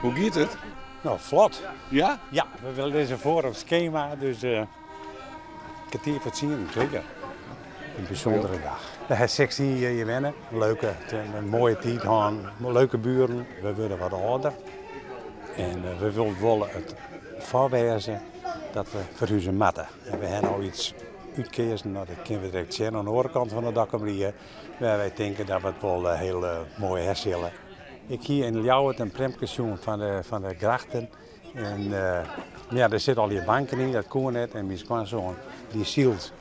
Hoe gaat het? Nou, vlot. Ja? Ja, we willen deze voor op schema, dus kwartier voor 10, zeker. Een bijzondere dag. We hebben 16 hier wennen. Een mooie tijd gaan, leuke buren. We worden wat ouder. En we willen het voorwijzen dat we verhuizen matten. En we hebben al iets uitgekozen, nou, dat kunnen we direct zien aan de andere kant van de dakkenbrieën. Waar wij denken dat we het wel heel mooi herstellen. Ik hier in Ljouwert een premkesjoen van de grachten. En ja, er zitten al die banken in, dat kon net. En mijn schoonzoon die zielt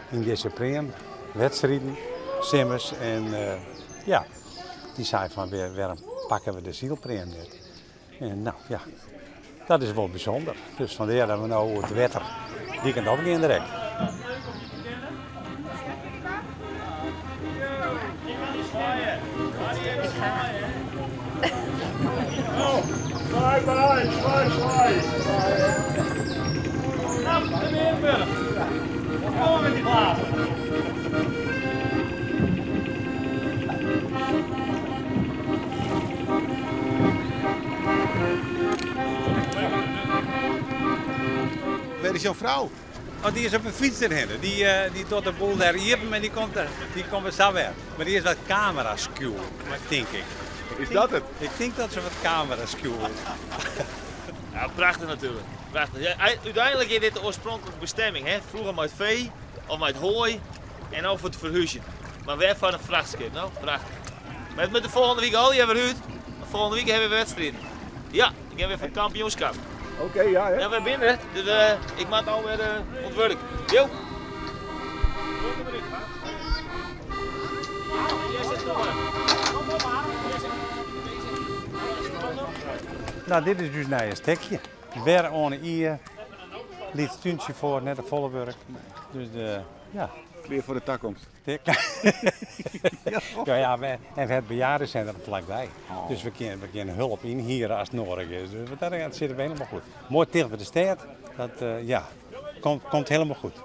in deze prem, wedstrijden, simmers. En ja, die zei van waarom pakken we de zielprem net. En nou ja, dat is wel bijzonder. Dus vandaar dat we nou het wetter die kan opgaan direct. Zwaai maar uit, zwaai. Nou, de Meerburg. Wat gaan we met die glazen? Waar is jouw vrouw? Oh, die is op een fiets erin. Die tot de boel daar hier, maar die komt weer zo weer. Maar die is wat camera's schuw, denk ik. Is dat het? Ik denk dat ze wat camera's schuw. Ja, prachtig natuurlijk. Prachtig. Ja, uiteindelijk is dit de oorspronkelijke bestemming. Hè? Vroeger met vee of met hooi en ook voor het verhuizen. Maar weer van een vrachtschip. Nou, prachtig. Met de volgende week al, je hebt verhuurd. Volgende week hebben we wedstrijden. Ja, ik heb weer van het kampioenschap. Oké, ja hè? Ja, we binnen. Dus ik maak alweer ontwerp. Jo! Nou, dit is dus nou een stekje. Weer aan hier, liet stuntje voor, net een volle werk. Dus ja. Weer voor de toekomst. Ja, en we hebben bejaardencentrum vlakbij. Dus we kunnen hulp in hier als het nodig is. Dus dat zitten we helemaal goed. Mooi dicht bij de stad, dat ja, komt helemaal goed.